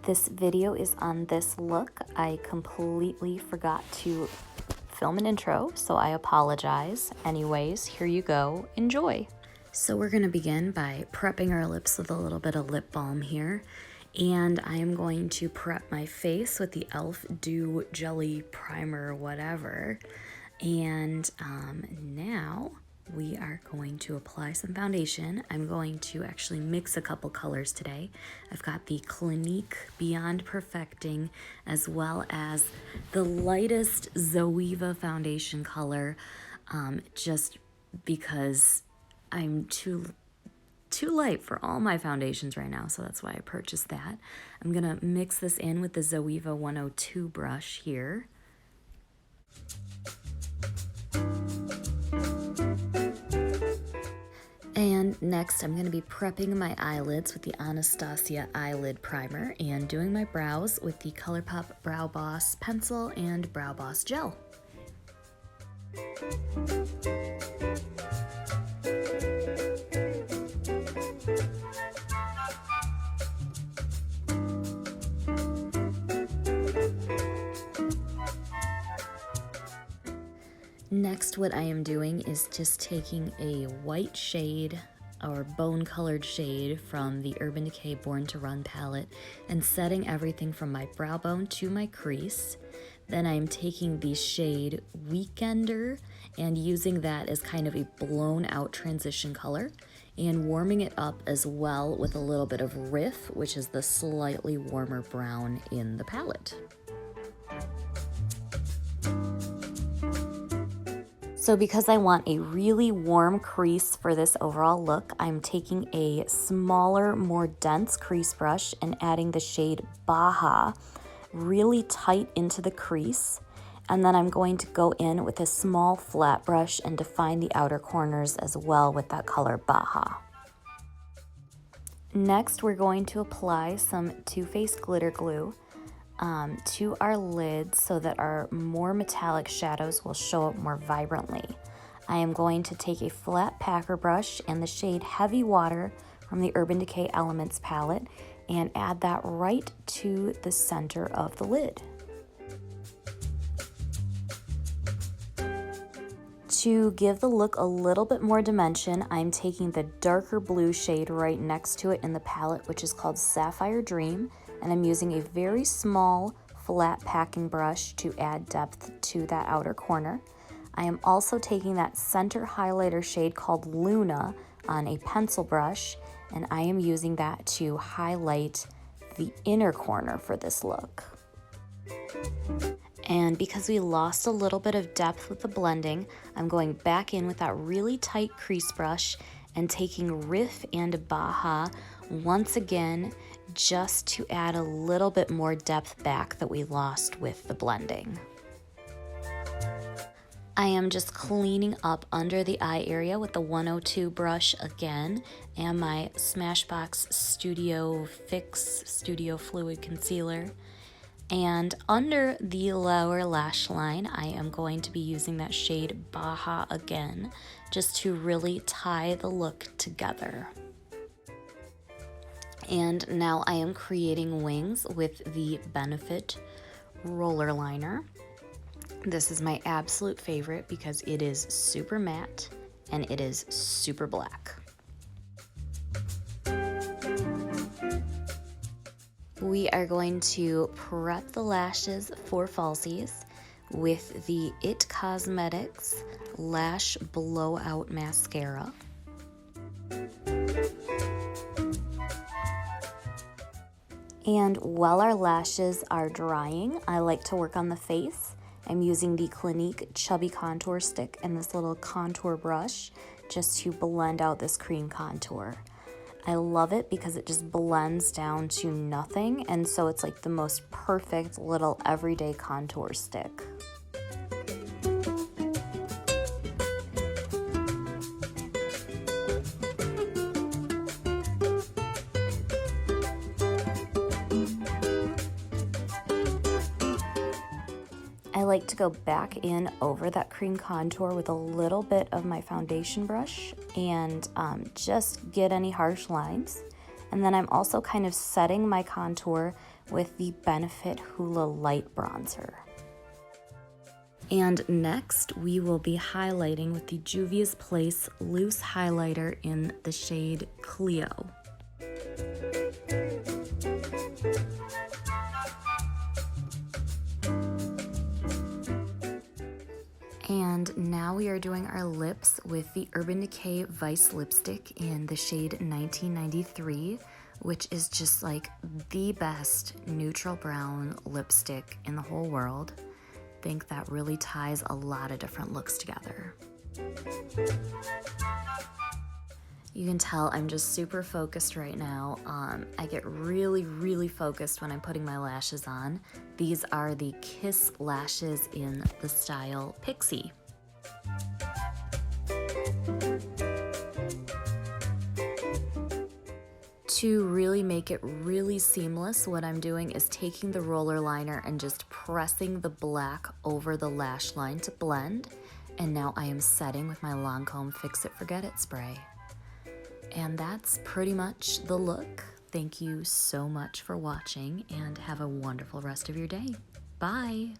This video is on this look. I completely forgot to film an intro, so I apologize. Anyways, here you go. Enjoy. So we're going to begin by prepping our lips with a little bit of lip balm here. And I am going to prep my face with the e.l.f. Dew Jelly Primer, whatever. And now we are going to apply some foundation. I'm going to actually mix a couple colors today. I've got the Clinique Beyond Perfecting as well as the lightest Zoeva foundation color, just because I'm too light for all my foundations right now, so that's why I purchased that. I'm gonna mix this in with the Zoeva 102 brush here. And next, I'm going to be prepping my eyelids with the Anastasia Eyelid Primer and doing my brows with the ColourPop Brow Boss Pencil and Brow Boss Gel. Next, what I am doing is just taking a white shade or bone colored shade from the Urban Decay Born to Run palette and setting everything from my brow bone to my crease. Then I'm taking the shade Weekender and using that as kind of a blown out transition color and warming it up as well with a little bit of Riff, which is the slightly warmer brown in the palette. So because I want a really warm crease for this overall look, I'm taking a smaller, more dense crease brush and adding the shade Baja really tight into the crease. And then I'm going to go in with a small flat brush and define the outer corners as well with that color Baja. Next, we're going to apply some Too Faced glitter glue to our lids so that our more metallic shadows will show up more vibrantly. I am going to take a flat packer brush and the shade Heavy Water from the Urban Decay Elements palette and add that right to the center of the lid. To give the look a little bit more dimension, I'm taking the darker blue shade right next to it in the palette, which is called Sapphire Dream, and I'm using a very small flat packing brush to add depth to that outer corner. I am also taking that center highlighter shade called Luna on a pencil brush, and I am using that to highlight the inner corner for this look. And because we lost a little bit of depth with the blending, I'm going back in with that really tight crease brush and taking Riff and Baja once again just to add a little bit more depth back that we lost with the blending. I am just cleaning up under the eye area with the 102 brush again and my Smashbox Studio Fix Studio Fluid Concealer. And under the lower lash line, I am going to be using that shade Baja again, just to really tie the look together. And now I am creating wings with the Benefit Roller Liner. This is my absolute favorite because it is super matte and it is super black. We are going to prep the lashes for falsies with the IT Cosmetics Lash Blowout Mascara. And while our lashes are drying, I like to work on the face. I'm using the Clinique Chubby Contour Stick and this little contour brush just to blend out this cream contour. I love it because it just blends down to nothing, and so it's like the most perfect little everyday contour stick. I like to go back in over that cream contour with a little bit of my foundation brush and just get any harsh lines. And then I'm also kind of setting my contour with the Benefit Hoola Light Bronzer. And next, we will be highlighting with the Juvia's Place Loose Highlighter in the shade Cleo. And now we are doing our lips with the Urban Decay Vice Lipstick in the shade 1993, which is just like the best neutral brown lipstick in the whole world. I think that really ties a lot of different looks together. You can tell I'm just super focused right now. I get really focused when I'm putting my lashes on. These are the Kiss lashes in the style Pixie. To really make it really seamless, what I'm doing is taking the roller liner and just pressing the black over the lash line to blend. And now I am setting with my Lancome Fix It Forget It spray. And that's pretty much the look. Thank you so much for watching and have a wonderful rest of your day. Bye.